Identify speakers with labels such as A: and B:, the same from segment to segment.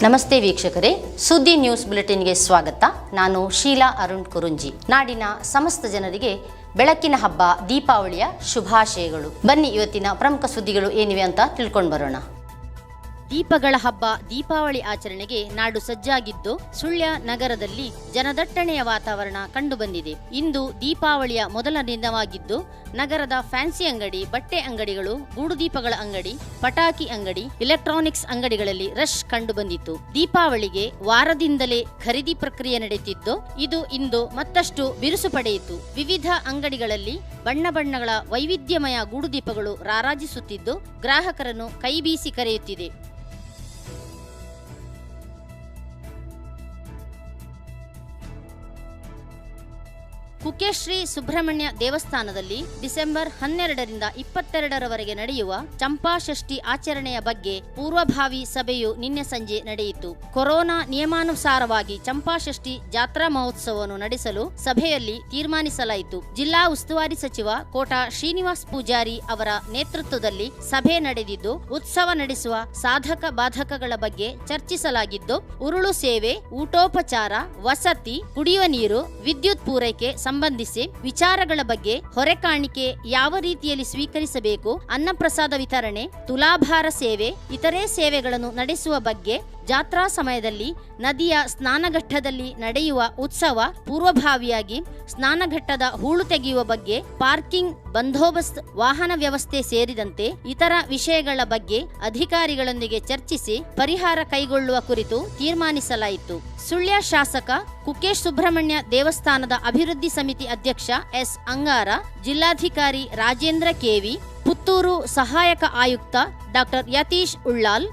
A: ನಮಸ್ತೆ ವೀಕ್ಷಕರೇ, ಸುದ್ದಿ ನ್ಯೂಸ್ ಬುಲೆಟಿನ್ಗೆ ಸ್ವಾಗತ. ನಾನು ಶೀಲಾ ಅರುಣ್ ಕುರುಂಜಿ. ನಾಡಿನ ಸಮಸ್ತ ಜನರಿಗೆ ಬೆಳಕಿನ ಹಬ್ಬ ದೀಪಾವಳಿಯ ಶುಭಾಶಯಗಳು. ಬನ್ನಿ ಇವತ್ತಿನ ಪ್ರಮುಖ ಸುದ್ದಿಗಳು ಏನಿವೆ ಅಂತ ತಿಳ್ಕೊಂಡು ಬರೋಣ. ದೀಪಗಳ ಹಬ್ಬ ದೀಪಾವಳಿ ಆಚರಣೆಗೆ ನಾಡು ಸಜ್ಜಾಗಿದ್ದು, ಸುಳ್ಯ ನಗರದಲ್ಲಿ ಜನದಟ್ಟಣೆಯ ವಾತಾವರಣ ಕಂಡುಬಂದಿದೆ. ಇಂದು ದೀಪಾವಳಿಯ ಮೊದಲ ದಿನವಾಗಿದ್ದು, ನಗರದ ಫ್ಯಾನ್ಸಿ ಅಂಗಡಿ, ಬಟ್ಟೆ ಅಂಗಡಿಗಳು, ಗೂಡುದೀಪಗಳ ಅಂಗಡಿ, ಪಟಾಕಿ ಅಂಗಡಿ, ಎಲೆಕ್ಟ್ರಾನಿಕ್ಸ್ ಅಂಗಡಿಗಳಲ್ಲಿ ರಶ್ ಕಂಡುಬಂದಿತ್ತು. ದೀಪಾವಳಿಗೆ ವಾರದಿಂದಲೇ ಖರೀದಿ ಪ್ರಕ್ರಿಯೆ ನಡೆಯುತ್ತಿದ್ದು, ಇದು ಇಂದು ಮತ್ತಷ್ಟು ಬಿರುಸು ಪಡೆಯಿತು. ವಿವಿಧ ಅಂಗಡಿಗಳಲ್ಲಿ ಬಣ್ಣ ಬಣ್ಣಗಳ ವೈವಿಧ್ಯಮಯ ಗೂಡುದೀಪಗಳು ರಾರಾಜಿಸುತ್ತಿದ್ದು, ಗ್ರಾಹಕರನ್ನು ಕೈಬೀಸಿ ಕರೆಯುತ್ತಿದೆ. ಕುಕ್ಕೆಶ್ರೀ ಸುಬ್ರಹ್ಮಣ್ಯ ದೇವಸ್ಥಾನದಲ್ಲಿ ಡಿಸೆಂಬರ್ 12ರಿಂದ 22ರವರೆಗೆ ನಡೆಯುವ ಚಂಪಾಷಷ್ಠಿ ಆಚರಣೆಯ ಬಗ್ಗೆ ಪೂರ್ವಭಾವಿ ಸಭೆಯು ನಿನ್ನೆ ಸಂಜೆ ನಡೆಯಿತು. ಕೊರೋನಾ ನಿಯಮಾನುಸಾರವಾಗಿ ಚಂಪಾಷಷ್ಠಿ ಜಾತ್ರಾ ಮಹೋತ್ಸವವನ್ನು ನಡೆಸಲು ಸಭೆಯಲ್ಲಿ ತೀರ್ಮಾನಿಸಲಾಯಿತು. ಜಿಲ್ಲಾ ಉಸ್ತುವಾರಿ ಸಚಿವ ಕೋಟಾ ಶ್ರೀನಿವಾಸ್ ಪೂಜಾರಿ ಅವರ ನೇತೃತ್ವದಲ್ಲಿ ಸಭೆ ನಡೆದಿದ್ದು, ಉತ್ಸವ ನಡೆಸುವ ಸಾಧಕ ಬಾಧಕಗಳ ಬಗ್ಗೆ ಚರ್ಚಿಸಲಾಗಿದ್ದು, ಉರುಳು ಸೇವೆ, ಊಟೋಪಚಾರ, ವಸತಿ, ಕುಡಿಯುವ ನೀರು, ವಿದ್ಯುತ್ ಪೂರೈಕೆ ಸಂಬಂಧಿಸಿ ವಿಚಾರಗಳ ಬಗ್ಗೆ, ಹೊರೆ ಕಾಣಿಕೆ ಯಾವ ರೀತಿಯಲ್ಲಿ ಸ್ವೀಕರಿಸಬೇಕು, ಅನ್ನಪ್ರಸಾದ ವಿತರಣೆ, ತುಲಾಭಾರ ಸೇವೆ, ಇತರೆ ಸೇವೆಗಳನ್ನು ನಡೆಸುವ ಬಗ್ಗೆ, ಜಾತ್ರಾ ಸಮಯದಲ್ಲಿ ನದಿಯ ಸ್ನಾನಘಟ್ಟದಲ್ಲಿ ನಡೆಯುವ ಉತ್ಸವ ಪೂರ್ವಭಾವಿಯಾಗಿ ಸ್ನಾನಘಟ್ಟದ ಹೂಳು ತೆಗೆಯುವ ಬಗ್ಗೆ, ಪಾರ್ಕಿಂಗ್ ಬಂದೋಬಸ್ತ್, ವಾಹನ ವ್ಯವಸ್ಥೆ ಸೇರಿದಂತೆ ಇತರ ವಿಷಯಗಳ ಬಗ್ಗೆ ಅಧಿಕಾರಿಗಳೊಂದಿಗೆ ಚರ್ಚಿಸಿ ಪರಿಹಾರ ಕೈಗೊಳ್ಳುವ ಕುರಿತು ತೀರ್ಮಾನಿಸಲಾಯಿತು. ಸುಳ್ಯ ಶಾಸಕ ಕುಕ್ಕೇಶ್ ಸುಬ್ರಹ್ಮಣ್ಯ ದೇವಸ್ಥಾನದ ಅಭಿವೃದ್ಧಿ ಸಮಿತಿ ಅಧ್ಯಕ್ಷ ಎಸ್ ಅಂಗಾರ, ಜಿಲ್ಲಾಧಿಕಾರಿ ರಾಜೇಂದ್ರ ಕೆವಿ, ಪುತ್ತೂರು ಸಹಾಯಕ ಆಯುಕ್ತ ಡಾಕ್ಟರ್ ಯತೀಶ್ ಉಳ್ಳಾಲ್,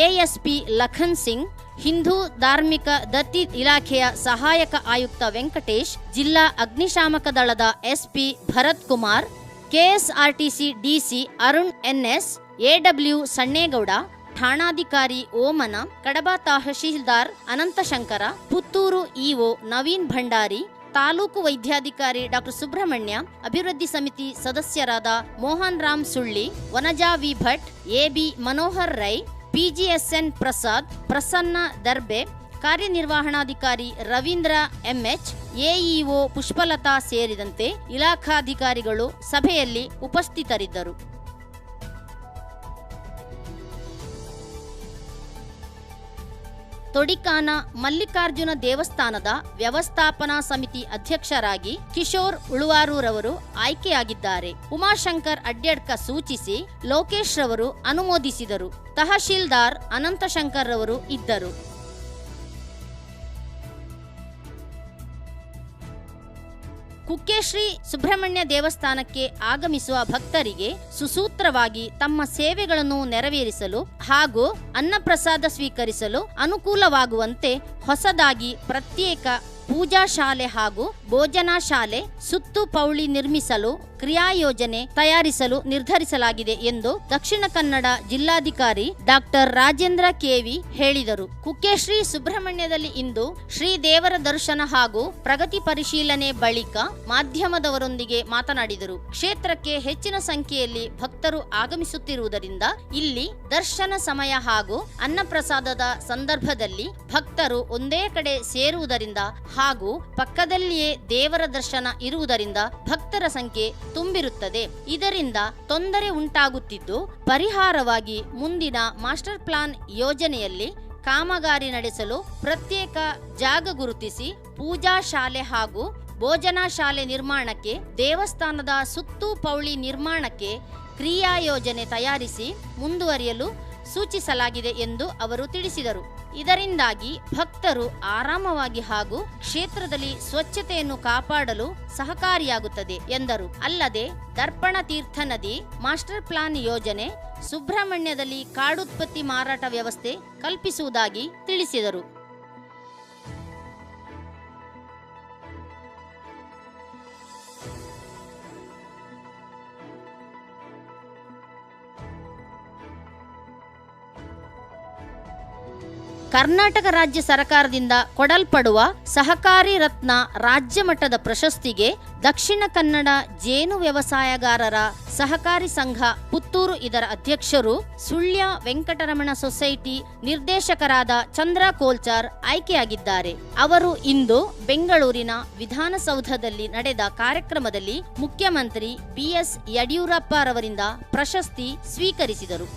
A: ಎಎಸ್ಪಿ ಲಖನ್ ಸಿಂಗ್, ಹಿಂದೂ ಧಾರ್ಮಿಕ ದತ್ತಿ ಇಲಾಖೆಯ ಸಹಾಯಕ ಆಯುಕ್ತ ವೆಂಕಟೇಶ್, ಜಿಲ್ಲಾ ಅಗ್ನಿಶಾಮಕ ದಳದ SP Bharath Kumar, KSRTC DC Arun NS, AW Sannegowda, ಠಾಣಾಧಿಕಾರಿ ಓಮನ, ಕಡಬ ತಹಶೀಲ್ದಾರ್ ಅನಂತಶಂಕರ, ಪುತ್ತೂರು ಇಒ ನವೀನ್ ಭಂಡಾರಿ, ತಾಲೂಕು ವೈದ್ಯಾಧಿಕಾರಿ ಡಾಕ್ಟರ್ ಸುಬ್ರಹ್ಮಣ್ಯ, ಅಭಿವೃದ್ಧಿ ಸಮಿತಿ ಸದಸ್ಯರಾದ Mohan Ram Sulli, Vanaja V Bhat, AB Manohar Rai, PGSN Prasad, Prasanna Darbe, ಕಾರ್ಯನಿರ್ವಹಣಾಧಿಕಾರಿ ರವೀಂದ್ರ ಎಂಎಚ್, ಎಇಒ ಪುಷ್ಪಲತಾ ಸೇರಿದಂತೆ ಇಲಾಖಾಧಿಕಾರಿಗಳು ಸಭೆಯಲ್ಲಿ ಉಪಸ್ಥಿತರಿದ್ದರು. ತೊಡಿಕಾನ ಮಲ್ಲಿಕಾರ್ಜುನ ದೇವಸ್ಥಾನದ ವ್ಯವಸ್ಥಾಪನಾ ಸಮಿತಿ ಅಧ್ಯಕ್ಷರಾಗಿ ಕಿಶೋರ್ ಉಳುವಾರೂರವರು ಆಯ್ಕೆಯಾಗಿದ್ದಾರೆ. ಉಮಾಶಂಕರ್ ಅಡ್ಯಡ್ಕ ಸೂಚಿಸಿ ಲೋಕೇಶ್ ರವರು ಅನುಮೋದಿಸಿದರು. ತಹಶೀಲ್ದಾರ್ ಅನಂತಶಂಕರ್ ರವರು ಇದ್ದರು. ಕುಕ್ಕೆಶ್ರೀ ಸುಬ್ರಹ್ಮಣ್ಯ ದೇವಸ್ಥಾನಕ್ಕೆ ಆಗಮಿಸುವ ಭಕ್ತರಿಗೆ ಸುಸೂತ್ರವಾಗಿ ತಮ್ಮ ಸೇವೆಗಳನ್ನು ನೆರವೇರಿಸಲು ಹಾಗೂ ಅನ್ನಪ್ರಸಾದ ಸ್ವೀಕರಿಸಲು ಅನುಕೂಲವಾಗುವಂತೆ ಹೊಸದಾಗಿ ಪ್ರತ್ಯೇಕ ಪೂಜಾ ಶಾಲೆ ಹಾಗೂ ಭೋಜನಾ ಶಾಲೆ ಸುತ್ತು ಪೌಳಿ ನಿರ್ಮಿಸಲು ಕ್ರಿಯಾಯೋಜನೆ ತಯಾರಿಸಲು ನಿರ್ಧರಿಸಲಾಗಿದೆ ಎಂದು ದಕ್ಷಿಣ ಕನ್ನಡ ಜಿಲ್ಲಾಧಿಕಾರಿ ಡಾಕ್ಟರ್ ರಾಜೇಂದ್ರ ಕೆವಿ ಹೇಳಿದರು. ಕುಕ್ಕೆಶ್ರೀ ಸುಬ್ರಹ್ಮಣ್ಯದಲ್ಲಿ ಇಂದು ಶ್ರೀ ದೇವರ ದರ್ಶನ ಹಾಗೂ ಪ್ರಗತಿ ಪರಿಶೀಲನೆ ಬಳಿಕ ಮಾಧ್ಯಮದವರೊಂದಿಗೆ ಮಾತನಾಡಿದರು. ಕ್ಷೇತ್ರಕ್ಕೆ ಹೆಚ್ಚಿನ ಸಂಖ್ಯೆಯಲ್ಲಿ ಭಕ್ತರು ಆಗಮಿಸುತ್ತಿರುವುದರಿಂದ ಇಲ್ಲಿ ದರ್ಶನ ಸಮಯ ಹಾಗೂ ಅನ್ನಪ್ರಸಾದದ ಸಂದರ್ಭದಲ್ಲಿ ಭಕ್ತರು ಒಂದೇ ಕಡೆ ಸೇರುವುದರಿಂದ ಹಾಗೂ ಪಕ್ಕದಲ್ಲಿಯೇ ದೇವರ ದರ್ಶನ ಇರುವುದರಿಂದ ಭಕ್ತರ ಸಂಖ್ಯೆ ತುಂಬಿರುತ್ತದೆ. ಇದರಿಂದ ತೊಂದರೆ ಉಂಟಾಗುತ್ತಿದ್ದು, ಪರಿಹಾರವಾಗಿ ಮುಂದಿನ ಮಾಸ್ಟರ್ ಪ್ಲಾನ್ ಯೋಜನೆಯಲ್ಲಿ ಕಾಮಗಾರಿ ನಡೆಸಲು ಪ್ರತ್ಯೇಕ ಜಾಗ ಗುರುತಿಸಿ ಪೂಜಾ ಶಾಲೆ ಹಾಗೂ ಭೋಜನಾ ಶಾಲೆ ನಿರ್ಮಾಣಕ್ಕೆ, ದೇವಸ್ಥಾನದ ಸುತ್ತು ಪೌಳಿ ನಿರ್ಮಾಣಕ್ಕೆ ಕ್ರಿಯಾಯೋಜನೆ ತಯಾರಿಸಿ ಮುಂದುವರಿಯಲು ಸೂಚಿಸಲಾಗಿದೆ ಎಂದು ಅವರು ತಿಳಿಸಿದರು. ಇದರಿಂದಾಗಿ ಭಕ್ತರು ಆರಾಮವಾಗಿ ಹಾಗೂ ಕ್ಷೇತ್ರದಲ್ಲಿ ಸ್ವಚ್ಛತೆಯನ್ನು ಕಾಪಾಡಲು ಸಹಕಾರಿಯಾಗುತ್ತದೆ ಎಂದರು. ಅಲ್ಲದೆ ದರ್ಪಣ ತೀರ್ಥ ನದಿ ಮಾಸ್ಟರ್ ಪ್ಲಾನ್ ಯೋಜನೆ, ಸುಬ್ರಹ್ಮಣ್ಯದಲ್ಲಿ ಕಾಡುತ್ಪತ್ತಿ ಮಾರಾಟ ವ್ಯವಸ್ಥೆ ಕಲ್ಪಿಸುವುದಾಗಿ ತಿಳಿಸಿದರು. ಕರ್ನಾಟಕ ರಾಜ್ಯ ಸರ್ಕಾರದಿಂದ ಕೊಡಲ್ಪಡುವ ಸಹಕಾರಿ ರತ್ನ ರಾಜ್ಯ ಮಟ್ಟದ ಪ್ರಶಸ್ತಿಗೆ ದಕ್ಷಿಣ ಕನ್ನಡ ಜೇನು ವ್ಯವಸಾಯಗಾರರ ಸಹಕಾರಿ ಸಂಘ ಪುತ್ತೂರು ಇದರ ಅಧ್ಯಕ್ಷರು ಸುಳ್ಯ ವೆಂಕಟರಮಣ ಸೊಸೈಟಿ ನಿರ್ದೇಶಕರಾದ ಚಂದ್ರ ಕೋಲ್ಚಾರ್ ಆಯ್ಕೆಯಾಗಿದ್ದಾರೆ. ಅವರು ಇಂದು ಬೆಂಗಳೂರಿನ ವಿಧಾನಸೌಧದಲ್ಲಿ ನಡೆದ ಕಾರ್ಯಕ್ರಮದಲ್ಲಿ ಮುಖ್ಯಮಂತ್ರಿ ಬಿಎಸ್ ಯಡಿಯೂರಪ್ಪ ರವರಿಂದ ಪ್ರಶಸ್ತಿ ಸ್ವೀಕರಿಸಿದರು.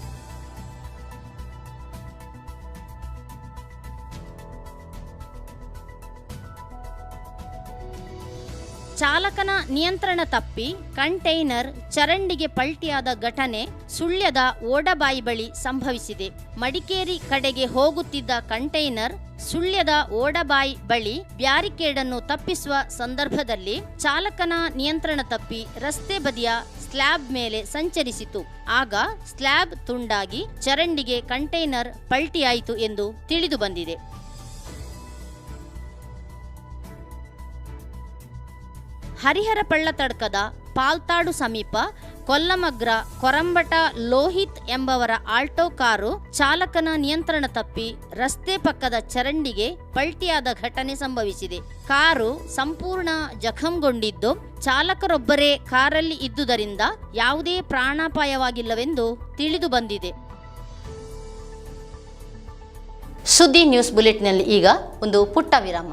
A: ಚಾಲಕನ ನಿಯಂತ್ರಣ ತಪ್ಪಿ ಕಂಟೈನರ್ ಚರಂಡಿಗೆ ಪಲ್ಟಿಯಾದ ಘಟನೆ ಸುಳ್ಯದ ಓಡಬಾಯಿ ಬಳಿ ಸಂಭವಿಸಿದೆ. ಮಡಿಕೇರಿ ಕಡೆಗೆ ಹೋಗುತ್ತಿದ್ದ ಕಂಟೈನರ್ ಸುಳ್ಯದ ಓಡಬಾಯಿ ಬಳಿ ಬ್ಯಾರಿಕೇಡನ್ನು ತಪ್ಪಿಸುವ ಸಂದರ್ಭದಲ್ಲಿ ಚಾಲಕನ ನಿಯಂತ್ರಣ ತಪ್ಪಿ ರಸ್ತೆ ಬದಿಯ ಸ್ಲ್ಯಾಬ್ ಮೇಲೆ ಸಂಚರಿಸಿತು. ಆಗ ಸ್ಲ್ಯಾಬ್ ತುಂಡಾಗಿ ಚರಂಡಿಗೆ ಕಂಟೈನರ್ ಪಲ್ಟಿಯಾಯಿತು ಎಂದು ತಿಳಿದು ಬಂದಿದೆ. ಹರಿಹರ ಪಳ್ಳತಡ್ಕದ ಪಾಲ್ತಾಡು ಸಮೀಪ ಕೊಲ್ಲಮಗ್ರ ಕೊರಂಬಟ ಲೋಹಿತ್ ಎಂಬವರ ಆಲ್ಟೋ ಕಾರು ಚಾಲಕನ ನಿಯಂತ್ರಣ ತಪ್ಪಿ ರಸ್ತೆ ಪಕ್ಕದ ಚರಂಡಿಗೆ ಪಲ್ಟಿಯಾದ ಘಟನೆ ಸಂಭವಿಸಿದೆ. ಕಾರು ಸಂಪೂರ್ಣ ಜಖಂಗೊಂಡಿದ್ದು ಚಾಲಕರೊಬ್ಬರೇ ಕಾರಲ್ಲಿ ಇದ್ದುದರಿಂದ ಯಾವುದೇ ಪ್ರಾಣಾಪಾಯವಾಗಿಲ್ಲವೆಂದು ತಿಳಿದು ಬಂದಿದೆ. ಸುದ್ದಿ ನ್ಯೂಸ್ ಬುಲೆಟ್ನಲ್ಲಿ ಈಗ ಒಂದು ಪುಟ್ಟ ವಿರಾಮ.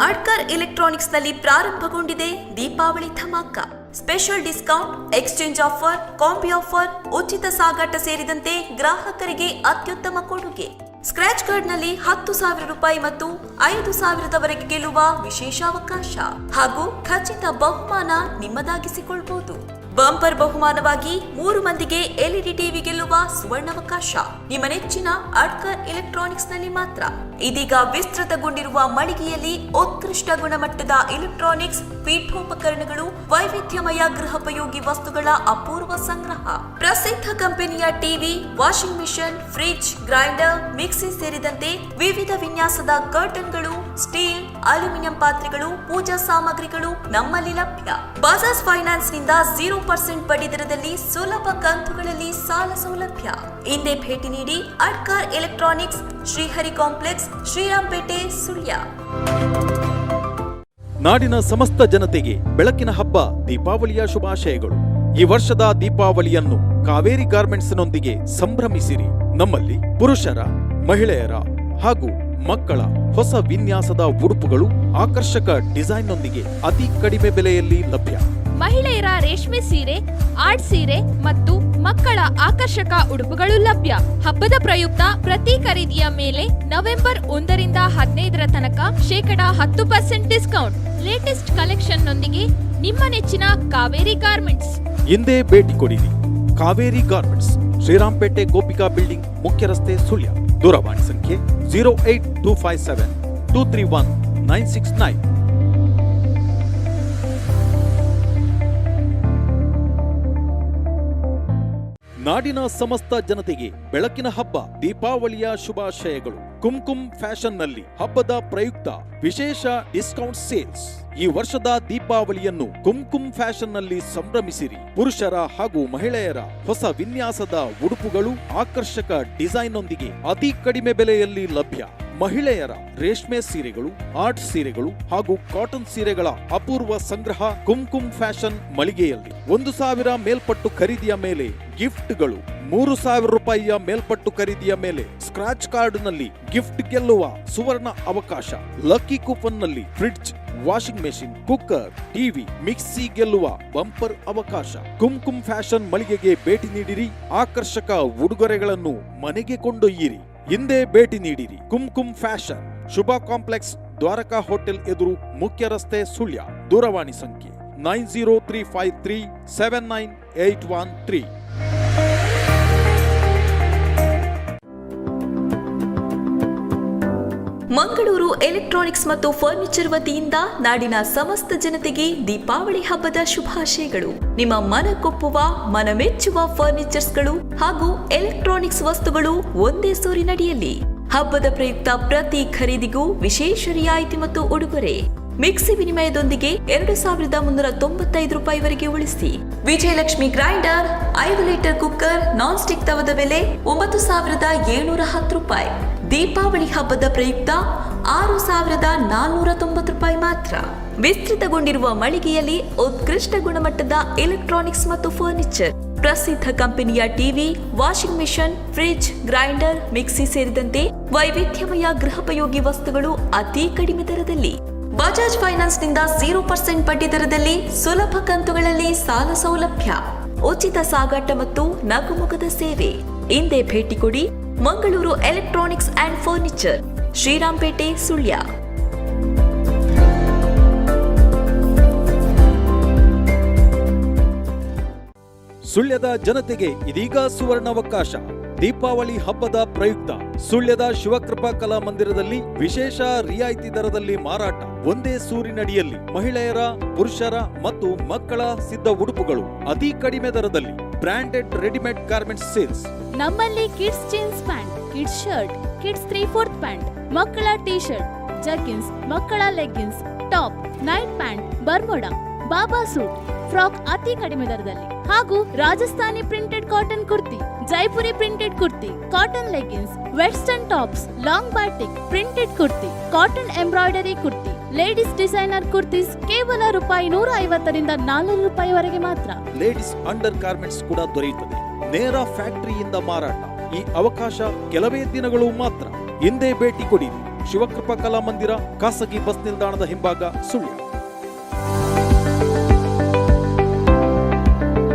B: ಆಡ್ಕಾರ್ ಎಲೆಕ್ಟ್ರಾನಿಕ್ಸ್ ನಲ್ಲಿ ಪ್ರಾರಂಭಗೊಂಡಿದೆ ದೀಪಾವಳಿ ಧಮಾಕ. Special discount, exchange offer, combi offer, ಉಚಿತ ಸಾಗಾಟ ಸೇರಿದಂತೆ ಗ್ರಾಹಕರಿಗೆ ಅತ್ಯುತ್ತಮ ಕೊಡುಗೆ. ಸ್ಕ್ರಾಚ್ ಕಾರ್ಡ್ ನಲ್ಲಿ 10,000 ರೂಪಾಯಿ ಮತ್ತು 5,000 ಗೆಲ್ಲುವ ವಿಶೇಷ ಅವಕಾಶ ಹಾಗೂ ಖಚಿತ ಬಹುಮಾನ ನಿಮ್ಮದಾಗಿಸಿಕೊಳ್ಳಬಹುದು. ಬಂಪರ್ ಬಹುಮಾನವಾಗಿ 3 ಮಂದಿಗೆ ಎಲ್ಇಡಿ ಟಿವಿ ಗೆಲ್ಲುವ ಸುವರ್ಣಾವಕಾಶ ನಿಮ್ಮ ನೆಚ್ಚಿನ ಆಡ್ಕಾರ್ ಎಲೆಕ್ಟ್ರಾನಿಕ್ಸ್ ನಲ್ಲಿ ಮಾತ್ರ. ಇದೀಗ ವಿಸ್ತೃತಗೊಂಡಿರುವ ಮಳಿಗೆಯಲ್ಲಿ ಉತ್ಕೃಷ್ಟ ಗುಣಮಟ್ಟದ ಎಲೆಕ್ಟ್ರಾನಿಕ್ಸ್, ಪೀಠೋಪಕರಣಗಳು, ವೈವಿಧ್ಯಮಯ ಗೃಹೋಪಯೋಗಿ ವಸ್ತುಗಳ ಅಪೂರ್ವ ಸಂಗ್ರಹ. ಪ್ರಸಿದ್ಧ ಕಂಪನಿಯ TV, washing machine, fridge, grinder, mixie ಸೇರಿದಂತೆ ವಿವಿಧ ವಿನ್ಯಾಸದ ಕರ್ಟನ್ಗಳು, ಸ್ಟೀಲ್, ಅಲ್ಯೂಮಿನಿಯಂ ಪಾತ್ರೆಗಳು, ಪೂಜಾ ಸಾಮಗ್ರಿಗಳು ನಮ್ಮಲ್ಲಿ ಲಭ್ಯ. ಬಜಾಜ್ ಫೈನಾನ್ಸ್ ನಿಂದ 0% ಬಡ್ಡಿ ದರದಲ್ಲಿ ಸುಲಭ ಕಂತುಗಳಲ್ಲಿ ಸಾಲ ಸೌಲಭ್ಯ. ಹಿಂದೆ ಭೇಟಿ ನೀಡಿ ಆಡ್ಕಾರ್ ಎಲೆಕ್ಟ್ರಾನಿಕ್ಸ್, ಶ್ರೀಹರಿ ಕಾಂಪ್ಲೆಕ್ಸ್, ಶ್ರೀರಾಂಪೇಟೆ, ಸುಳ್ಯ.
C: ನಾಡಿನ ಸಮಸ್ತ ಜನತೆಗೆ ಬೆಳಕಿನ ಹಬ್ಬ ದೀಪಾವಳಿಯ ಶುಭಾಶಯಗಳು. ಈ ವರ್ಷದ ದೀಪಾವಳಿಯನ್ನು ಕಾವೇರಿ ಗಾರ್ಮೆಂಟ್ಸ್ನೊಂದಿಗೆ ಸಂಭ್ರಮಿಸಿರಿ. ನಮ್ಮಲ್ಲಿ ಪುರುಷರ, ಮಹಿಳೆಯರ ಹಾಗೂ ಮಕ್ಕಳ ಹೊಸ ವಿನ್ಯಾಸದ ಉಡುಪುಗಳು ಆಕರ್ಷಕ ಡಿಸೈನ್ನೊಂದಿಗೆ ಅತಿ ಕಡಿಮೆ ಬೆಲೆಯಲ್ಲಿ ಲಭ್ಯ.
D: ಮಹಿಳೆಯರ ರೇಷ್ಮೆ ಸೀರೆ, ಆರ್ಟ್ ಸೀರೆ ಮತ್ತು ಮಕ್ಕಳ ಆಕರ್ಷಕ ಉಡುಪುಗಳು ಲಭ್ಯ. ಹಬ್ಬದ ಪ್ರಯುಕ್ತ ಪ್ರತಿ ಖರೀದಿಯ ಮೇಲೆ ನವೆಂಬರ್ 1 ರಿಂದ 15 ತನಕ 10% ಡಿಸ್ಕೌಂಟ್. ಲೇಟೆಸ್ಟ್ ಕಲೆಕ್ಷನ್ ನೊಂದಿಗೆ ನಿಮ್ಮ ನೆಚ್ಚಿನ ಕಾವೇರಿ ಗಾರ್ಮೆಂಟ್ಸ್.
C: ಹಿಂದೆ ಭೇಟಿ ಕೊಡಿರಿ. ಕಾವೇರಿ ಗಾರ್ಮೆಂಟ್ಸ್, ಶ್ರೀರಾಂಪೇಟೆ ಗೋಪಿಕಾ ಬಿಲ್ಡಿಂಗ್, ಮುಖ್ಯ ರಸ್ತೆ, ಸುಳ್ಯ. ದೂರವಾಣಿ ಸಂಖ್ಯೆ 08257 231 969. ನಾಡಿನ ಸಮಸ್ತ ಜನತೆಗೆ ಬೆಳಕಿನ ಹಬ್ಬ ದೀಪಾವಳಿಯ ಶುಭಾಶಯಗಳು. ಕುಂಕುಮ್ ಫ್ಯಾಷನ್ ನಲ್ಲಿ ಹಬ್ಬದ ಪ್ರಯುಕ್ತ ವಿಶೇಷ ಡಿಸ್ಕೌಂಟ್ ಸೇಲ್ಸ್. ಈ ವರ್ಷದ ದೀಪಾವಳಿಯನ್ನು ಕುಂಕುಮ್ ಫ್ಯಾಷನ್ ನಲ್ಲಿ ಸಂಭ್ರಮಿಸಿರಿ. ಪುರುಷರ ಹಾಗೂ ಮಹಿಳೆಯರ ಹೊಸ ವಿನ್ಯಾಸದ ಉಡುಪುಗಳು ಆಕರ್ಷಕ ಡಿಸೈನ್ನೊಂದಿಗೆ ಅತಿ ಕಡಿಮೆ ಬೆಲೆಯಲ್ಲಿ ಲಭ್ಯ. ಮಹಿಳೆಯರ ರೇಷ್ಮೆ ಸೀರೆಗಳು, ಆರ್ಟ್ ಸೀರೆಗಳು ಹಾಗೂ ಕಾಟನ್ ಸೀರೆಗಳ ಅಪೂರ್ವ ಸಂಗ್ರಹ ಕುಂಕುಮ್ ಫ್ಯಾಷನ್ ಮಳಿಗೆಯಲ್ಲಿ. 1,000 ಮೇಲ್ಪಟ್ಟು ಖರೀದಿಯ ಮೇಲೆ ಗಿಫ್ಟ್ಗಳು. 3,000 ರೂಪಾಯಿಯ ಮೇಲ್ಪಟ್ಟು ಖರೀದಿಯ ಮೇಲೆ ಸ್ಕ್ರಾಚ್ ಕಾರ್ಡ್ ನಲ್ಲಿ ಗಿಫ್ಟ್ ಗೆಲ್ಲುವ ಸುವರ್ಣ ಅವಕಾಶ. ಲಕ್ಕಿ ಕೂಪನ್ ನಲ್ಲಿ fridge, washing machine, cooker, TV, mixie ಗೆಲ್ಲುವ ಬಂಪರ್ ಅವಕಾಶ. ಕುಂಕುಮ್ ಫ್ಯಾಷನ್ ಮಳಿಗೆಗೆ ಭೇಟಿ ನೀಡಿರಿ. ಆಕರ್ಷಕ ಉಡುಗೊರೆಗಳನ್ನು ಮನೆಗೆ ಕೊಂಡೊಯ್ಯಿರಿ. ಹಿಂದೆ ಭೇಟಿ ನೀಡಿರಿ. ಕುಂಕುಮ್ ಫ್ಯಾಷನ್, ಶುಭ ಕಾಂಪ್ಲೆಕ್ಸ್, ದ್ವಾರಕಾ ಹೋಟೆಲ್ ಎದುರು, ಮುಖ್ಯ ರಸ್ತೆ, ಸುಳ್ಯ. ದೂರವಾಣಿ ಸಂಖ್ಯೆ 90353 79813.
B: ಮಂಗಳೂರು ಎಲೆಕ್ಟ್ರಾನಿಕ್ಸ್ ಮತ್ತು ಫರ್ನಿಚರ್ ವತಿಯಿಂದ ನಾಡಿನ ಸಮಸ್ತ ಜನತೆಗೆ ದೀಪಾವಳಿ ಹಬ್ಬದ ಶುಭಾಶಯಗಳು. ನಿಮ್ಮ ಮನಕೊಪ್ಪುವ, ಮನಮೆಚ್ಚುವ ಫರ್ನಿಚರ್ಸ್ಗಳು ಹಾಗೂ ಎಲೆಕ್ಟ್ರಾನಿಕ್ಸ್ ವಸ್ತುಗಳು ಒಂದೇ ಸೂರಿನಡಿಯಲ್ಲಿ. ಹಬ್ಬದ ಪ್ರಯುಕ್ತ ಪ್ರತಿ ಖರೀದಿಗೂ ವಿಶೇಷ ರಿಯಾಯಿತಿ ಮತ್ತು ಉಡುಗೊರೆ. ಮಿಕ್ಸಿ ವಿನಿಮಯದೊಂದಿಗೆ 2,395 ರೂಪಾಯಿವರೆಗೆ ಉಳಿಸಿ. Vijayalakshmi grinder, 5 litre cooker, non stick ತವದ ಬೆಲೆ 9,710 ರೂಪಾಯಿ. ದೀಪಾವಳಿ ಹಬ್ಬದ ಪ್ರಯುಕ್ತ 6,490 ರೂಪಾಯಿ ಮಾತ್ರ. ವಿಸ್ತೃತಗೊಂಡಿರುವ ಮಳಿಗೆಯಲ್ಲಿ ಉತ್ಕೃಷ್ಟ ಗುಣಮಟ್ಟದ ಎಲೆಕ್ಟ್ರಾನಿಕ್ಸ್ ಮತ್ತು ಫರ್ನಿಚರ್, ಪ್ರಸಿದ್ಧ ಕಂಪನಿಯ TV, washing machine, fridge, grinder, mixie ಸೇರಿದಂತೆ ವೈವಿಧ್ಯಮಯ ಗೃಹೋಪಯೋಗಿ ವಸ್ತುಗಳು ಅತಿ ಕಡಿಮೆ ದರದಲ್ಲಿ. ಬಜಾಜ್ ಫೈನಾನ್ಸ್ ನಿಂದ 0% ಬಡ್ಡಿ ದರದಲ್ಲಿ ಸುಲಭ ಕಂತುಗಳಲ್ಲಿ ಸಾಲ ಸೌಲಭ್ಯ, ಉಚಿತ ಸಾಗಾಟ ಮತ್ತು ನಗುಮುಖದ ಸೇವೆ. ಹಿಂದೆ ಭೇಟಿ ಕೊಡಿ. Mangaluru electronics and furniture, Shrirampete, Sullia.
C: ಸುಳ್ಯದ ಜನತೆಗೆ ಇದೀಗ ಸುವರ್ಣಾವಕಾಶ. ದೀಪಾವಳಿ ಹಬ್ಬದ ಪ್ರಯುಕ್ತ ಸುಳ್ಯದ ಶಿವಕೃಪಾ ಕಲಾ ಮಂದಿರದಲ್ಲಿ ವಿಶೇಷ ರಿಯಾಯಿತಿ ದರದಲ್ಲಿ ಮಾರಾಟ. ಒಂದೇ ಸೂರಿನಡಿಯಲ್ಲಿ ಮಹಿಳೆಯರ, ಪುರುಷರ ಮತ್ತು ಮಕ್ಕಳ ಸಿದ್ಧ ಉಡುಪುಗಳು ಅತಿ ಕಡಿಮೆ ದರದಲ್ಲಿ. Branded readymade garments sales.
E: ನಮ್ಮಲ್ಲಿ kids jeans pant, kids shirt, kids 3/4 pant, ಮಕ್ಕಳ ಟೀ ಶರ್ಟ್, ಜರ್ಕಿನ್ಸ್, ಮಕ್ಕಳ leggings, top, night pant, Bermuda, baba suit, frock ಅತಿ ಕಡಿಮೆ ದರದಲ್ಲಿ ಹಾಗೂ Rajasthani printed cotton kurti, Jaipuri printed kurti, cotton leggings, western tops, long batik, printed kurti, cotton embroidery kurti, ladies designer kurtis ಕೇವಲ ₹150ರಿಂದ ₹400 ಮಾತ್ರ.
C: Ladies under garments ಕೂಡ ದೊರೆಯುತ್ತದೆ. ನೇರ ಫ್ಯಾಕ್ಟರಿಯಿಂದ ಮಾರಾಟ. ಈ ಅವಕಾಶ ಕೆಲವೇ ದಿನಗಳು ಮಾತ್ರ. ಹಿಂದೆ ಭೇಟಿ ಕೊಡಿ. ಶಿವಕೃಪಾ ಕಲಾ ಮಂದಿರ, ಖಾಸಗಿ ಬಸ್ ನಿಲ್ದಾಣದ ಹಿಂಭಾಗ, ಸುಳ್ಯ.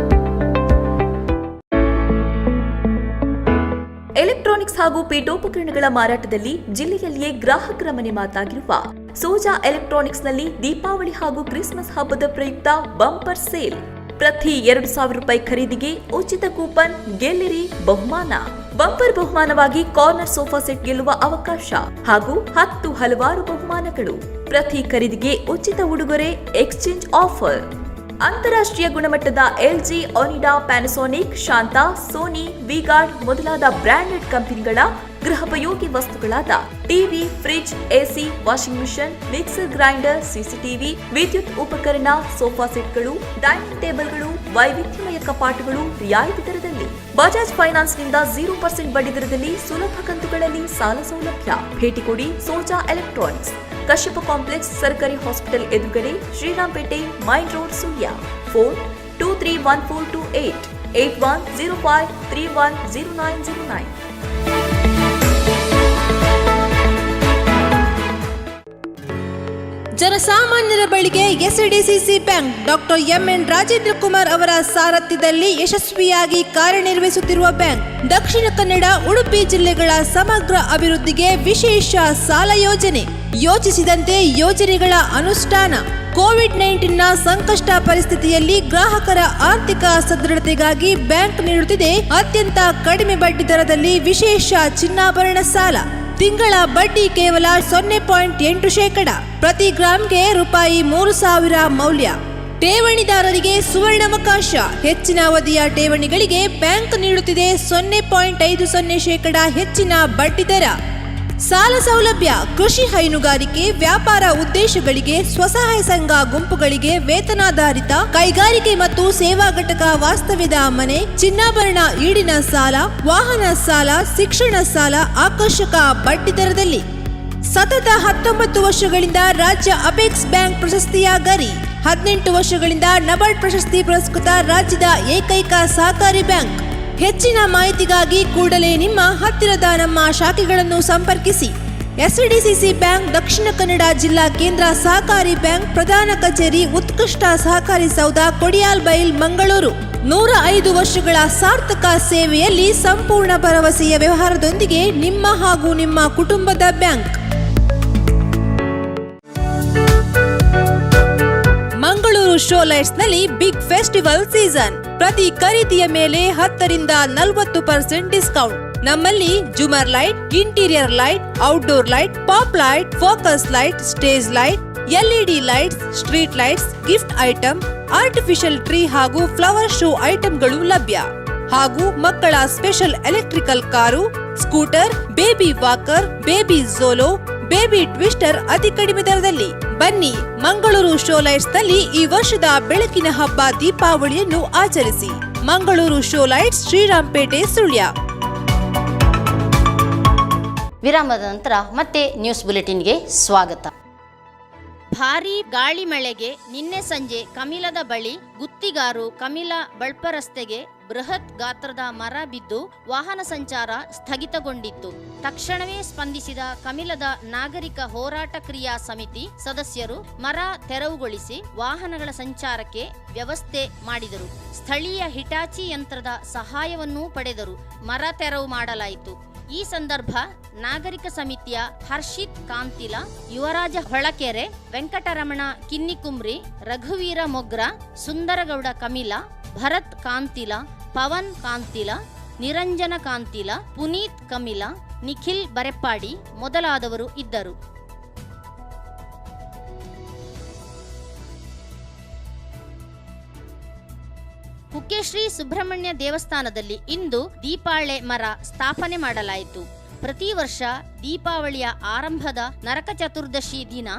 B: ಎಲೆಕ್ಟ್ರಾನಿಕ್ಸ್ ಹಾಗೂ ಪೀಠೋಪಕರಣಗಳ ಮಾರಾಟದಲ್ಲಿ ಜಿಲ್ಲೆಯಲ್ಲಿಯೇ ಗ್ರಾಹಕರ ಮನೆ ಮಾತಾಗಿರುವ ಸೋಜಾ ಎಲೆಕ್ಟ್ರಾನಿಕ್ಸ್ ನಲ್ಲಿ ದೀಪಾವಳಿ ಹಾಗೂ ಕ್ರಿಸ್ಮಸ್ ಹಬ್ಬದ ಪ್ರಯುಕ್ತ ಬಂಪರ್ ಸೇಲ್. ಪ್ರತಿ 2,000 ರೂಪಾಯಿ ಖರೀದಿಗೆ ಉಚಿತ ಕೂಪನ್, ಗೆಲ್ಲಿರಿ ಬಹುಮಾನ. ಬಂಪರ್ ಬಹುಮಾನವಾಗಿ ಕಾರ್ನರ್ ಸೋಫಾ ಸೆಟ್ ಗೆಲ್ಲುವ ಅವಕಾಶ ಹಾಗೂ 10 ಹಲವಾರು ಬಹುಮಾನಗಳು. ಪ್ರತಿ ಖರೀದಿಗೆ ಉಚಿತ ಉಡುಗೊರೆ, ಎಕ್ಸ್ಚೇಂಜ್ ಆಫರ್. ಅಂತಾರಾಷ್ಟ್ರೀಯ ಗುಣಮಟ್ಟದ LG, Onida, Panasonic, Shanta, Sony, V Guard ಮೊದಲಾದ ಬ್ರಾಂಡೆಡ್ ಕಂಪನಿಗಳ ಗೃಹೋಪಯೋಗಿ ವಸ್ತುಗಳಾದ TV, fridge, AC, washing machine, mixer grinder, CCTV, ವಿದ್ಯುತ್ ಉಪಕರಣ, ಸೋಫಾ ಸೆಟ್ಗಳು, ಡೈನಿಂಗ್ ಟೇಬಲ್ಗಳು, ವೈವಿಧ್ಯಮಯ ಕಪಾಟುಗಳು ರಿಯಾಯಿತಿ ದರದಲ್ಲಿ. ಬಜಾಜ್ ಫೈನಾನ್ಸ್ ನಿಂದ 0% ಬಡ್ಡಿ ದರದಲ್ಲಿ ಸುಲಭ ಕಂತುಗಳಲ್ಲಿ ಸಾಲ ಸೌಲಭ್ಯ. ಭೇಟಿ ಕೊಡಿ. ಸೋಜಾ ಎಲೆಕ್ಟ್ರಾನಿಕ್ಸ್, ಕಶ್ಯಪ ಕಾಂಪ್ಲೆಕ್ಸ್, ಸರ್ಕಾರಿ ಹಾಸ್ಪಿಟಲ್ ಎದುರುಗಡೆ, Shrirampete, main road, Sullia. Phone 231428 8105310909.
F: ಜನಸಾಮಾನ್ಯರ ಬಳಿಗೆ SDCC bank doctor M N Rajendra Kumar ಅವರ ಸಾರಥ್ಯದಲ್ಲಿ ಯಶಸ್ವಿಯಾಗಿ ಕಾರ್ಯನಿರ್ವಹಿಸುತ್ತಿರುವ ಬ್ಯಾಂಕ್. ದಕ್ಷಿಣ ಕನ್ನಡ, ಉಡುಪಿ ಜಿಲ್ಲೆಗಳ ಸಮಗ್ರ ಅಭಿವೃದ್ಧಿಗೆ ವಿಶೇಷ ಸಾಲ ಯೋಜನೆ. ಯೋಚಿಸಿದಂತೆ ಯೋಜನೆಗಳ ಅನುಷ್ಠಾನ. ಕೋವಿಡ್-19ನ ಸಂಕಷ್ಟ ಪರಿಸ್ಥಿತಿಯಲ್ಲಿ ಗ್ರಾಹಕರ ಆರ್ಥಿಕ ಸದೃಢತೆಗಾಗಿ ಬ್ಯಾಂಕ್ ನೀಡುತ್ತಿದೆ ಅತ್ಯಂತ ಕಡಿಮೆ ಬಡ್ಡಿ ದರದಲ್ಲಿ ವಿಶೇಷ ಚಿನ್ನಾಭರಣ ಸಾಲ. ತಿಂಗಳ ಬಡ್ಡಿ ಕೇವಲ 0.8%. ಪ್ರತಿ ಗ್ರಾಂಗೆ ₹3,000 ಮೌಲ್ಯ. ಠೇವಣಿದಾರರಿಗೆ ಸುವರ್ಣಾವಕಾಶ. ಹೆಚ್ಚಿನ ಅವಧಿಯ ಠೇವಣಿಗಳಿಗೆ ಬ್ಯಾಂಕ್ ನೀಡುತ್ತಿದೆ 0.50% ಹೆಚ್ಚಿನ ಬಡ್ಡಿ ದರ. ಸಾಲ ಸೌಲಭ್ಯ. ಕೃಷಿ, ಹೈನುಗಾರಿಕೆ, ವ್ಯಾಪಾರ ಉದ್ದೇಶಗಳಿಗೆ, ಸ್ವಸಹಾಯ ಸಂಘ ಗುಂಪುಗಳಿಗೆ, ವೇತನಾಧಾರಿತ, ಕೈಗಾರಿಕೆ ಮತ್ತು ಸೇವಾ ಘಟಕ, ವಾಸ್ತವ್ಯದ ಮನೆ, ಚಿನ್ನಾಭರಣ ಈಡಿನ ಸಾಲ, ವಾಹನ ಸಾಲ, ಶಿಕ್ಷಣ ಸಾಲ ಆಕರ್ಷಕ ಬಡ್ಡಿ ದರದಲ್ಲಿ. ಸತತ 19 ವರ್ಷಗಳಿಂದ ರಾಜ್ಯ ಅಪೆಕ್ಸ್ ಬ್ಯಾಂಕ್ ಪ್ರಶಸ್ತಿಯ ಗರಿ. 18 ವರ್ಷಗಳಿಂದ ನಬಾರ್ಡ್ ಪ್ರಶಸ್ತಿ ಪುರಸ್ಕೃತ ರಾಜ್ಯದ ಏಕೈಕ ಸಹಕಾರಿ ಬ್ಯಾಂಕ್. ಹೆಚ್ಚಿನ ಮಾಹಿತಿಗಾಗಿ ಕೂಡಲೇ ನಿಮ್ಮ ಹತ್ತಿರದ ನಮ್ಮ ಶಾಖೆಗಳನ್ನು ಸಂಪರ್ಕಿಸಿ. ಎಸ್ಡಿಸಿಸಿ ಬ್ಯಾಂಕ್, ದಕ್ಷಿಣ ಕನ್ನಡ ಜಿಲ್ಲಾ ಕೇಂದ್ರ ಸಹಕಾರಿ ಬ್ಯಾಂಕ್, ಪ್ರಧಾನ ಕಚೇರಿ, ಉತ್ಕೃಷ್ಟ ಸಹಕಾರಿ ಸೌಧ, ಕೊಡಿಯಾಲ್ ಬೈಲ್, ಮಂಗಳೂರು. 105 ವರ್ಷಗಳ ಸಾರ್ಥಕ ಸೇವೆಯಲ್ಲಿ ಸಂಪೂರ್ಣ ಭರವಸೆಯ ವ್ಯವಹಾರದೊಂದಿಗೆ ನಿಮ್ಮ ಹಾಗೂ ನಿಮ್ಮ ಕುಟುಂಬದ ಬ್ಯಾಂಕ್. ಮಂಗಳೂರು ಶೋ ಲೈಟ್ಸ್ ನಲ್ಲಿ ಬಿಗ್ ಫೆಸ್ಟಿವಲ್ ಸೀಸನ್. ಪ್ರತಿ ಖರೀದಿಯ ಮೇಲೆ 10ರಿಂದ 40% ಡಿಸ್ಕೌಂಟ್. ನಮ್ಮಲ್ಲಿ jhumar light, interior light, outdoor light, pop light, focus light, stage light, LED lights, street lights, gift item, artificial tree ಹಾಗೂ ಫ್ಲವರ್ ಶೋ ಐಟಂಗಳು ಲಭ್ಯ. ಹಾಗೂ ಮಕ್ಕಳ special electrical car, scooter, baby walker, baby ಝೋಲೋ, ಬೇಬಿ ಟ್ವಿಸ್ಟರ್ ಅತಿ ಕಡಿಮೆ ದರದಲ್ಲಿ. ಬನ್ನಿ, ಮಂಗಳೂರು ಶೋಲೈಟ್ಸ್ನಲ್ಲಿ ಈ ವರ್ಷದ ಬೆಳಕಿನ ಹಬ್ಬ ದೀಪಾವಳಿಯನ್ನು ಆಚರಿಸಿ. ಮಂಗಳೂರು ಶೋಲೈಟ್ಸ್, ಶ್ರೀರಾಂಪೇಟೆ, ಸುಳ್ಯ.
A: ವಿರಾಮದ ನಂತರ ಮತ್ತೆ ನ್ಯೂಸ್ ಬುಲೆಟಿನ್ಗೆ ಸ್ವಾಗತ. ಭಾರೀ ಗಾಳಿ ಮಳೆಗೆ ನಿನ್ನೆ ಸಂಜೆ ಕಮಿಲದ ಬಳಿ ಗುತ್ತಿಗಾರು ಕಮಿಲ ಬಳ್ಪ ರಸ್ತೆಗೆ ಬೃಹತ್ ಗಾತ್ರದ ಮರ ಬಿದ್ದು ವಾಹನ ಸಂಚಾರ ಸ್ಥಗಿತಗೊಂಡಿತ್ತು. ತಕ್ಷಣವೇ ಸ್ಪಂದಿಸಿದ ಕಮಿಲದ ನಾಗರಿಕ ಹೋರಾಟ ಕ್ರಿಯಾ ಸಮಿತಿ ಸದಸ್ಯರು ಮರ ತೆರವುಗೊಳಿಸಿ ವಾಹನಗಳ ಸಂಚಾರಕ್ಕೆ ವ್ಯವಸ್ಥೆ ಮಾಡಿದರು. ಸ್ಥಳೀಯ ಹಿಟಾಚಿ ಯಂತ್ರದ ಸಹಾಯವನ್ನೂ ಪಡೆದರು. ಮರ ತೆರವು ಮಾಡಲಾಯಿತು. ಈ ಸಂದರ್ಭ ನಾಗರಿಕ ಸಮಿತಿಯ ಹರ್ಷಿತ್ ಕಾಂತಿಲ, ಯುವರಾಜ ಹೊಳಕೆರೆ, ವೆಂಕಟರಮಣ ಕಿನ್ನಿಕುಮ್ರಿ, ರಘುವೀರ ಮೊಗ್ರ, ಸುಂದರಗೌಡ ಕಮಿಲ, ಭರತ್ ಕಾಂತಿಲ, ಪವನ್ ಕಾಂತಿಲ, ನಿರಂಜನ ಕಾಂತಿಲ, ಪುನೀತ್ ಕಮಿಲ, ನಿಖಿಲ್ ಬರೆಪ್ಪಾಡಿ ಮೊದಲಾದವರು ಇದ್ದರು. ಕುಕ್ಕೆಶ್ರೀ ಸುಬ್ರಹ್ಮಣ್ಯ ದೇವಸ್ಥಾನದಲ್ಲಿ ಇಂದು ದೀಪಾವಳಿ ಮರ ಸ್ಥಾಪನೆ ಮಾಡಲಾಯಿತು. ಪ್ರತಿ ವರ್ಷ ದೀಪಾವಳಿಯ ಆರಂಭದ ನರಕ ಚತುರ್ದಶಿ ದಿನ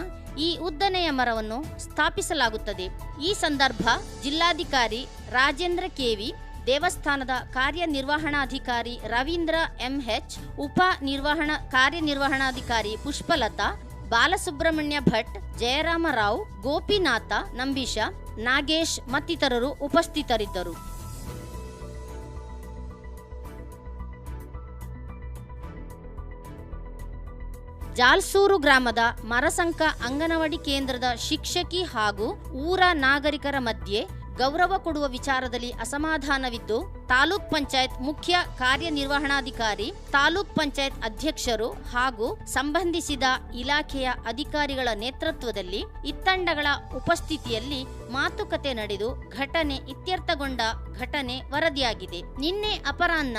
A: ಈ ಉದ್ದನೆಯ ಮರವನ್ನು ಸ್ಥಾಪಿಸಲಾಗುತ್ತದೆ. ಈ ಸಂದರ್ಭ ಜಿಲ್ಲಾಧಿಕಾರಿ ರಾಜೇಂದ್ರ ಕೆವಿ, ದೇವಸ್ಥಾನದ ಕಾರ್ಯನಿರ್ವಹಣಾಧಿಕಾರಿ ರವೀಂದ್ರ ಎಂಎಚ್, ಉಪ ಕಾರ್ಯನಿರ್ವಹಣಾಧಿಕಾರಿ ಪುಷ್ಪಲತಾ, ಬಾಲಸುಬ್ರಹ್ಮಣ್ಯ ಭಟ್, ಜಯರಾಮರಾವ್, ಗೋಪಿನಾಥ ನಂಬೀಶ, ನಾಗೇಶ್ ಮತ್ತಿತರರು ಉಪಸ್ಥಿತರಿದ್ದರು. ಜಾಲ್ಸೂರು ಗ್ರಾಮದ ಮರಸಂಕ ಅಂಗನವಾಡಿ ಕೇಂದ್ರದ ಶಿಕ್ಷಕಿ ಹಾಗೂ ಊರ ನಾಗರಿಕರ ಮಧ್ಯೆ ಗೌರವ ಕೊಡುವ ವಿಚಾರದಲ್ಲಿ ಅಸಮಾಧಾನವಿದ್ದು ತಾಲೂಕ್ ಪಂಚಾಯತ್ ಮುಖ್ಯ ಕಾರ್ಯನಿರ್ವಹಣಾಧಿಕಾರಿ, ತಾಲೂಕ್ ಪಂಚಾಯತ್ ಅಧ್ಯಕ್ಷರು ಹಾಗೂ ಸಂಬಂಧಿಸಿದ ಇಲಾಖೆಯ ಅಧಿಕಾರಿಗಳ ನೇತೃತ್ವದಲ್ಲಿ ಇತ್ತಂಡಗಳ ಉಪಸ್ಥಿತಿಯಲ್ಲಿ ಮಾತುಕತೆ ನಡೆದು ಘಟನೆ ಇತ್ಯರ್ಥಗೊಂಡ ಘಟನೆ ವರದಿಯಾಗಿದೆ. ನಿನ್ನೆ ಅಪರಾಹ್ನ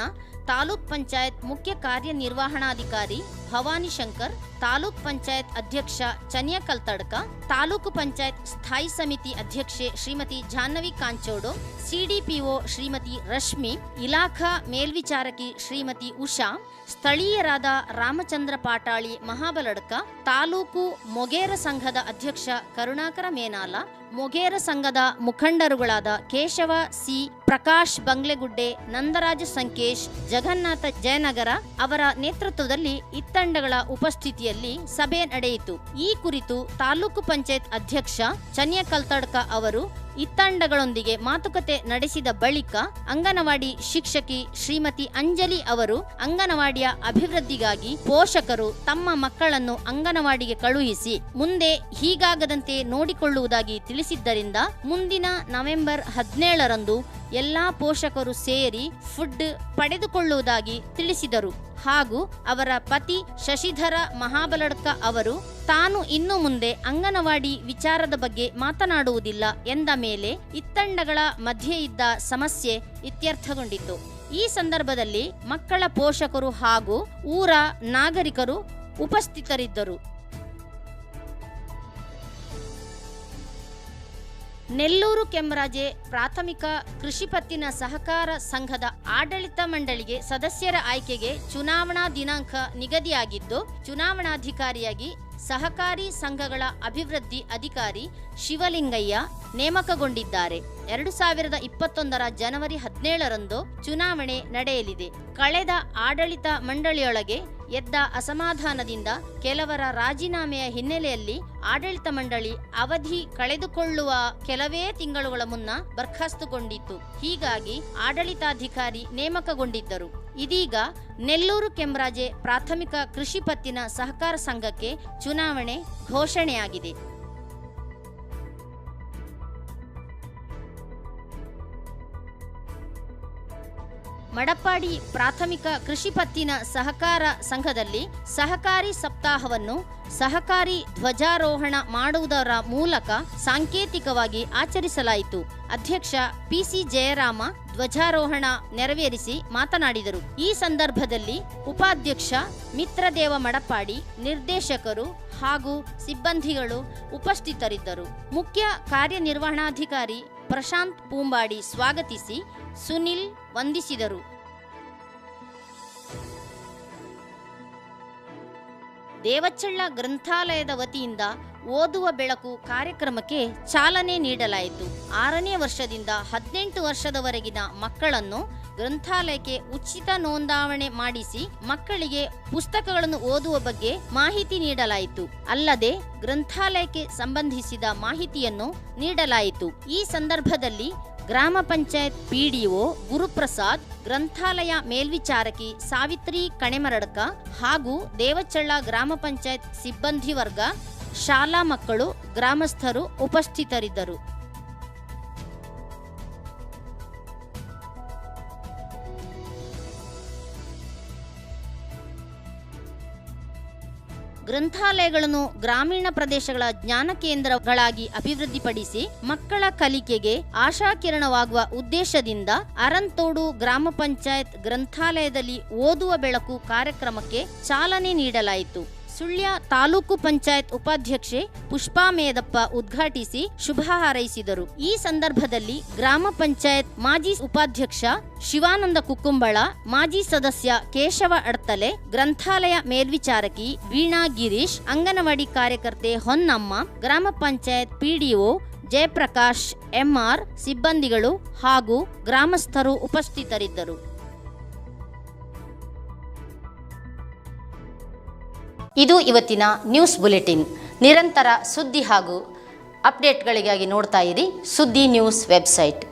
A: ತಾಲೂಕ್ ಪಂಚಾಯತ್ ಮುಖ್ಯ ಕಾರ್ಯನಿರ್ವಹಣಾಧಿಕಾರಿ ಭವಾನಿ ಶಂಕರ್, ತಾಲೂಕ್ ಪಂಚಾಯತ್ ಅಧ್ಯಕ್ಷ ಚನ್ಯ ಕಲ್ತಡ್ಕ, ತಾಲೂಕು ಪಂಚಾಯತ್ ಸ್ಥಾಯಿ ಸಮಿತಿ ಅಧ್ಯಕ್ಷೆ ಶ್ರೀಮತಿ ಜಾಹ್ನವಿ ಕಾಂಚೋಡು, ಸಿಡಿಪಿಒ ಶ್ರೀಮತಿ ರಶ್ಮಿ, ಇಲಾಖಾ ಮೇಲ್ವಿಚಾರಕಿ ಶ್ರೀಮತಿ ಉಷಾ, ಸ್ಥಳೀಯರಾದ ರಾಮಚಂದ್ರ ಪಾಟಾಳಿ ಮಹಾಬಲಡ್ಕ, ತಾಲೂಕು ಮೊಗೇರ ಸಂಘದ ಅಧ್ಯಕ್ಷ ಕರುಣಾಕರ ಮೇನಾಲ, ಮೊಗೇರ ಸಂಘದ ಮುಖಂಡರುಗಳಾದ ಕೇಶವ ಸಿ, ಪ್ರಕಾಶ್ ಬಂಗ್ಲೆಗುಡ್ಡೆ, ನಂದರಾಜ ಸಂಕೇಶ್, ಜಗನ್ನಾಥ ಜಯನಗರ ಅವರ ನೇತೃತ್ವದಲ್ಲಿ ಇತ್ತಂಡಗಳ ಉಪಸ್ಥಿತಿಯಲ್ಲಿ ಸಭೆ ನಡೆಯಿತು. ಈ ಕುರಿತು ತಾಲೂಕು ಪಂಚಾಯತ್ ಅಧ್ಯಕ್ಷ ಚನ್ಯ ಕಲ್ತಡ್ಕ ಅವರು ಇತ್ತಂಡಗಳೊಂದಿಗೆ ಮಾತುಕತೆ ನಡೆಸಿದ ಬಳಿಕ ಅಂಗನವಾಡಿ ಶಿಕ್ಷಕಿ ಶ್ರೀಮತಿ ಅಂಜಲಿ ಅವರು ಅಂಗನವಾಡಿಯ ಅಭಿವೃದ್ಧಿಗಾಗಿ ಪೋಷಕರು ತಮ್ಮ ಮಕ್ಕಳನ್ನು ಅಂಗನವಾಡಿಗೆ ಕಳುಹಿಸಿ ಮುಂದೆ ಹೀಗಾಗದಂತೆ ನೋಡಿಕೊಳ್ಳುವುದಾಗಿ ತಿಳಿಸಿದ್ದರಿಂದ ಮುಂದಿನ ನವೆಂಬರ್ 17ರಂದು ಎಲ್ಲಾ ಪೋಷಕರು ಸೇರಿ ಫುಡ್ ಪಡೆದುಕೊಳ್ಳುವುದಾಗಿ ತಿಳಿಸಿದರು. ಹಾಗೂ ಅವರ ಪತಿ ಶಶಿಧರ ಮಹಾಬಲಡ್ಕ ಅವರು ತಾನು ಇನ್ನು ಮುಂದೆ ಅಂಗನವಾಡಿ ವಿಚಾರದ ಬಗ್ಗೆ ಮಾತನಾಡುವುದಿಲ್ಲ ಎಂದ ಮೇಲೆ ಇತ್ತಂಡಗಳ ಮಧ್ಯೆ ಇದ್ದ ಸಮಸ್ಯೆ ಇತ್ಯರ್ಥಗೊಂಡಿತು. ಈ ಸಂದರ್ಭದಲ್ಲಿ ಮಕ್ಕಳ ಪೋಷಕರು ಹಾಗೂ ಊರ ನಾಗರಿಕರು ಉಪಸ್ಥಿತರಿದ್ದರು. ನೆಲ್ಲೂರು ಕೆಮ್ಮರಾಜೆ ಪ್ರಾಥಮಿಕ ಕೃಷಿ ಪತ್ತಿನ ಸಹಕಾರ ಸಂಘದ ಆಡಳಿತ ಮಂಡಳಿಗೆ ಸದಸ್ಯರ ಆಯ್ಕೆಗೆ ಚುನಾವಣಾ ದಿನಾಂಕ ನಿಗದಿಯಾಗಿದ್ದು, ಚುನಾವಣಾಧಿಕಾರಿಯಾಗಿ ಸಹಕಾರಿ ಸಂಘಗಳ ಅಭಿವೃದ್ಧಿ ಅಧಿಕಾರಿ ಶಿವಲಿಂಗಯ್ಯ ನೇಮಕಗೊಂಡಿದ್ದಾರೆ. 2021ರ ಜನವರಿ 17ರಂದು ಚುನಾವಣೆ ನಡೆಯಲಿದೆ. ಕಳೆದ ಆಡಳಿತ ಮಂಡಳಿಯೊಳಗೆ ಎದ್ದ ಅಸಮಾಧಾನದಿಂದ ಕೆಲವರ ರಾಜೀನಾಮೆಯ ಹಿನ್ನೆಲೆಯಲ್ಲಿ ಆಡಳಿತ ಮಂಡಳಿ ಅವಧಿ ಕಳೆದುಕೊಳ್ಳುವ ಕೆಲವೇ ತಿಂಗಳುಗಳ ಮುನ್ನ ಬರ್ಖಾಸ್ತುಗೊಂಡಿತ್ತು. ಹೀಗಾಗಿ ಆಡಳಿತಾಧಿಕಾರಿ ನೇಮಕಗೊಂಡಿದ್ದರು. ಇದೀಗ ನೆಲ್ಲೂರು ಕೆಮ್ಮರಾಜೆ ಪ್ರಾಥಮಿಕ ಕೃಷಿ ಪತ್ತಿನ ಸಹಕಾರ ಸಂಘಕ್ಕೆ ಚುನಾವಣೆ ಘೋಷಣೆಯಾಗಿದೆ. ಮಡಪ್ಪಾಡಿ ಪ್ರಾಥಮಿಕ ಕೃಷಿ ಪತ್ತಿನ ಸಹಕಾರ ಸಂಘದಲ್ಲಿ ಸಹಕಾರಿ ಸಪ್ತಾಹವನ್ನು ಸಹಕಾರಿ ಧ್ವಜಾರೋಹಣ ಮಾಡುವುದರ ಮೂಲಕ ಸಾಂಕೇತಿಕವಾಗಿ ಆಚರಿಸಲಾಯಿತು. ಅಧ್ಯಕ್ಷ ಪಿಸಿ ಜಯರಾಮ ಧ್ವಜಾರೋಹಣ ನೆರವೇರಿಸಿ ಮಾತನಾಡಿದರು. ಈ ಸಂದರ್ಭದಲ್ಲಿ ಉಪಾಧ್ಯಕ್ಷ ಮಿತ್ರದೇವ ಮಡಪ್ಪಾಡಿ, ನಿರ್ದೇಶಕರು ಹಾಗೂ ಸಿಬ್ಬಂದಿಗಳು ಉಪಸ್ಥಿತರಿದ್ದರು. ಮುಖ್ಯ ಕಾರ್ಯನಿರ್ವಹಣಾಧಿಕಾರಿ ಪ್ರಶಾಂತ್ ಪೂಂಬಾಡಿ ಸ್ವಾಗತಿಸಿ ಸುನಿಲ್ ವಂದಿಸಿದರು. ದೇವಚಳ್ಳ ಗ್ರಂಥಾಲಯದ ವತಿಯಿಂದ ಓದುವ ಬೆಳಕು ಕಾರ್ಯಕ್ರಮಕ್ಕೆ ಚಾಲನೆ ನೀಡಲಾಯಿತು. 6ನೇ ವರ್ಷದಿಂದ 18 ವರ್ಷದವರೆಗಿನ ಮಕ್ಕಳನ್ನು ಗ್ರಂಥಾಲಯಕ್ಕೆ ಉಚಿತ ನೋಂದಾವಣೆ ಮಾಡಿಸಿ ಮಕ್ಕಳಿಗೆ ಪುಸ್ತಕಗಳನ್ನು ಓದುವ ಬಗ್ಗೆ ಮಾಹಿತಿ ನೀಡಲಾಯಿತು. ಅಲ್ಲದೆ ಗ್ರಂಥಾಲಯಕ್ಕೆ ಸಂಬಂಧಿಸಿದ ಮಾಹಿತಿಯನ್ನು ನೀಡಲಾಯಿತು. ಈ ಸಂದರ್ಭದಲ್ಲಿ ಗ್ರಾಮ ಪಂಚಾಯತ್ ಪಿಡಿಒ ಗುರುಪ್ರಸಾದ್, ಗ್ರಂಥಾಲಯ ಮೇಲ್ವಿಚಾರಕಿ ಸಾವಿತ್ರಿ ಕಣೆಮರಡ್ಕ ಹಾಗೂ ದೇವಚಳ್ಳ ಗ್ರಾಮ ಪಂಚಾಯತ್ ಸಿಬ್ಬಂದಿ ವರ್ಗ, ಶಾಲಾ ಮಕ್ಕಳು, ಗ್ರಾಮಸ್ಥರು ಉಪಸ್ಥಿತರಿದ್ದರು. ಗ್ರಂಥಾಲಯಗಳನ್ನು ಗ್ರಾಮೀಣ ಪ್ರದೇಶಗಳ ಜ್ಞಾನ ಕೇಂದ್ರಗಳಾಗಿ ಅಭಿವೃದ್ಧಿಪಡಿಸಿ ಮಕ್ಕಳ ಕಲಿಕೆಗೆ ಆಶಾಕಿರಣವಾಗುವ ಉದ್ದೇಶದಿಂದ ಅರಂತೋಡು ಗ್ರಾಮ ಪಂಚಾಯತ್ ಗ್ರಂಥಾಲಯದಲ್ಲಿ ಓದುವ ಬೆಳಕು ಕಾರ್ಯಕ್ರಮಕ್ಕೆ ಚಾಲನೆ ನೀಡಲಾಯಿತು. ಸುಳ್ಯ ತಾಲೂಕು ಪಂಚಾಯತ್ ಉಪಾಧ್ಯಕ್ಷೆ ಪುಷ್ಪಾ ಮೇದಪ್ಪ ಉದ್ಘಾಟಿಸಿ ಶುಭ ಹಾರೈಸಿದರು. ಈ ಸಂದರ್ಭದಲ್ಲಿ ಗ್ರಾಮ ಪಂಚಾಯತ್ ಮಾಜಿ ಉಪಾಧ್ಯಕ್ಷ ಶಿವಾನಂದ ಕುಕ್ಕುಂಬಳ, ಮಾಜಿ ಸದಸ್ಯ ಕೇಶವ ಅಡ್ತಲೆ, ಗ್ರಂಥಾಲಯ ಮೇಲ್ವಿಚಾರಕಿ ವೀಣಾ ಗಿರೀಶ್, ಅಂಗನವಾಡಿ ಕಾರ್ಯಕರ್ತೆ ಹೊನ್ನಮ್ಮ, ಗ್ರಾಮ ಪಂಚಾಯತ್ ಪಿಡಿಒ ಜಯಪ್ರಕಾಶ್ ಎಂಆರ್, ಸಿಬ್ಬಂದಿಗಳು ಹಾಗೂ ಗ್ರಾಮಸ್ಥರು ಉಪಸ್ಥಿತರಿದ್ದರು. ಇದು ಇವತ್ತಿನ ನ್ಯೂಸ್ ಬುಲೆಟಿನ್. ನಿರಂತರ ಸುದ್ದಿ ಹಾಗೂ ಅಪ್ಡೇಟ್ಗಳಿಗಾಗಿ ನೋಡ್ತಾ ಇರಿ ಸುದ್ದಿ ನ್ಯೂಸ್ ವೆಬ್ಸೈಟ್.